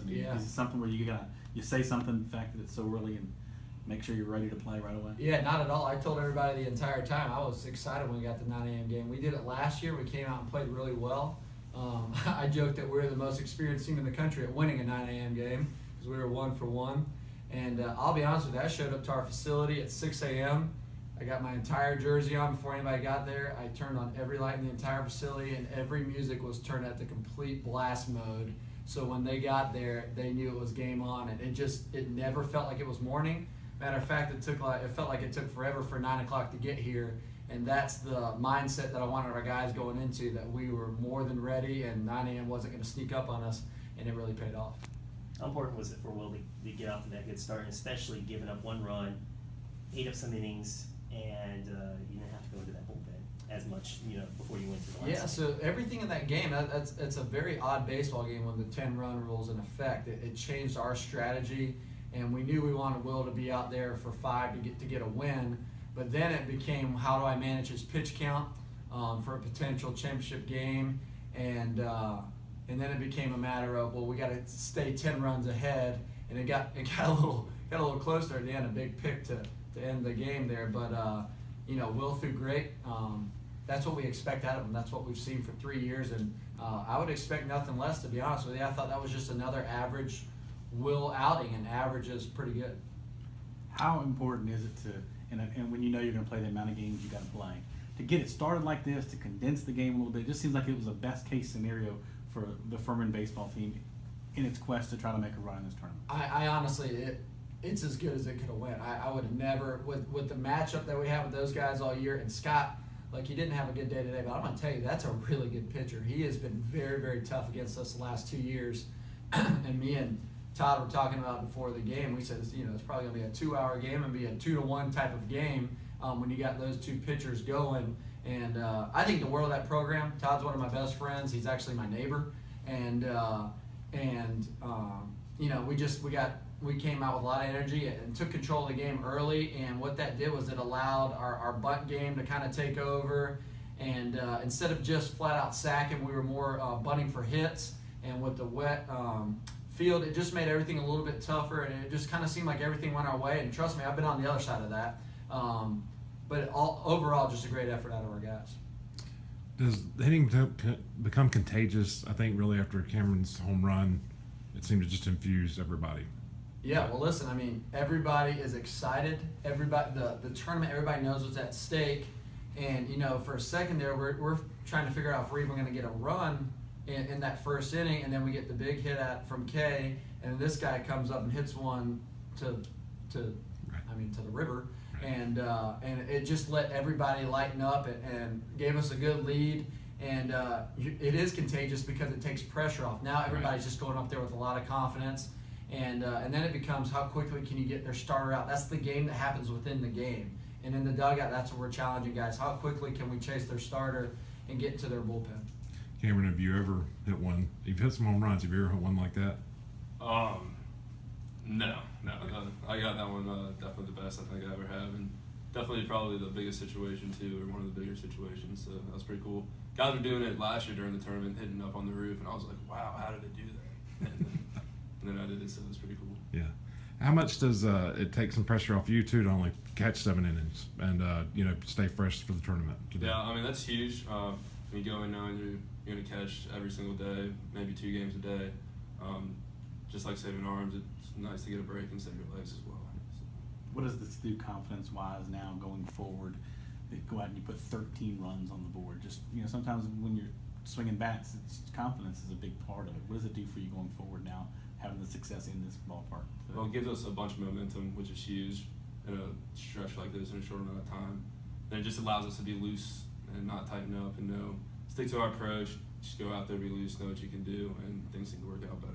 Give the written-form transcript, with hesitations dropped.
I mean, Yeah. is it something where you say something, the fact that it's so early, and make sure you're ready to play right away? Yeah, not at all. I told everybody the entire time I was excited when we got the 9 a.m. game. We did it last year. We came out and played really well. I joked that we're the most experienced team in the country at winning a 9 a.m. game because we were 1 for 1. And I'll be honest with you, I showed up to our facility at 6 a.m. I got my entire jersey on before anybody got there. I turned on every light in the entire facility, and every music was turned at the complete blast mode. So when they got there, they knew it was game on, and it never felt like it was morning. Matter of fact, it felt like it took forever for 9 o'clock to get here, and that's the mindset that I wanted our guys going into, that we were more than ready, and 9 a.m. wasn't going to sneak up on us, and it really paid off. How important was it for Will to get off to that good start, and especially giving up 1 run, ate up some innings, and you didn't have to go into that bullpen as much, before you went to the last Yeah, so everything in that game, it's a very odd baseball game when the 10-run rule's in effect. It changed our strategy, and we knew we wanted Will to be out there for 5 to get a win. But then it became, how do I manage his pitch count for a potential championship game, and then it became a matter of, well, we got to stay 10 runs ahead, and it got a little closer at the end, a big pick to end the game there. But Will threw great. That's what we expect out of him. That's what we've seen for 3 years, and I would expect nothing less, to be honest with you. I thought that was just another average Will outing, and average is pretty good. How important is it to, and when you know you're going to play the amount of games you got to play, to get it started like this, to condense the game a little bit? It just seems like it was a best case scenario for the Furman baseball team in its quest to try to make a run in this tournament. I honestly, it's as good as it could have went. I would have never, with the matchup that we have with those guys all year, and Scott, like, he didn't have a good day today, but I'm going to tell you, that's a really good pitcher. He has been very, very tough against us the last 2 years. And me and Todd were talking about before the game. We said, it's probably going to be a 2-hour game and be a 2-to-1 type of game when you got those 2 pitchers going. And I think the world of that program. Todd's one of my best friends. He's actually my neighbor. And we came out with a lot of energy and took control of the game early. And what that did was it allowed our bunt game to kind of take over. And instead of just flat out sacking, we were more bunting for hits. And with the wet field, it just made everything a little bit tougher, and it just kind of seemed like everything went our way. And trust me, I've been on the other side of that. But overall, just a great effort out of our guys. Does the hitting become contagious? I think really after Cameron's home run, it seemed to just infuse everybody. Yeah, well, listen, I mean, everybody is excited. Everybody, the tournament, everybody knows what's at stake. And, for a second there, we're trying to figure out if we're even going to get a run in that first inning, and then we get the big hit from Kay, and this guy comes up and hits one to the river, right. And it just let everybody lighten up and gave us a good lead, and it is contagious because it takes pressure off. Now everybody's just going up there with a lot of confidence, and then it becomes, how quickly can you get their starter out? That's the game that happens within the game, and in the dugout, that's what we're challenging guys. How quickly can we chase their starter and get to their bullpen? Cameron, have you ever hit one? You've hit some home runs. Have you ever hit one like that? No. I got that one definitely the best I think I ever have, and definitely probably the biggest situation too, or one of the bigger situations. So that was pretty cool. Guys were doing it last year during the tournament, hitting up on the roof, and I was like, wow, how did it do that? And then I did it, so it was pretty cool. Yeah. How much does it take some pressure off you too to only catch 7 innings and stay fresh for the tournament today? Yeah, I mean that's huge. When you go in knowing you're going to catch every single day, maybe 2 games a day. Just like saving arms, it's nice to get a break and save your legs as well. So. What does this do confidence-wise now going forward? You go out and you put 13 runs on the board. Just sometimes when you're swinging bats, confidence is a big part of it. What does it do for you going forward now, having the success in this ballpark? Well, it gives us a bunch of momentum, which is huge in a stretch like this in a short amount of time. And it just allows us to be loose and not tighten up and stick to our approach, just go out there, be loose, know what you can do, and things seem to work out better.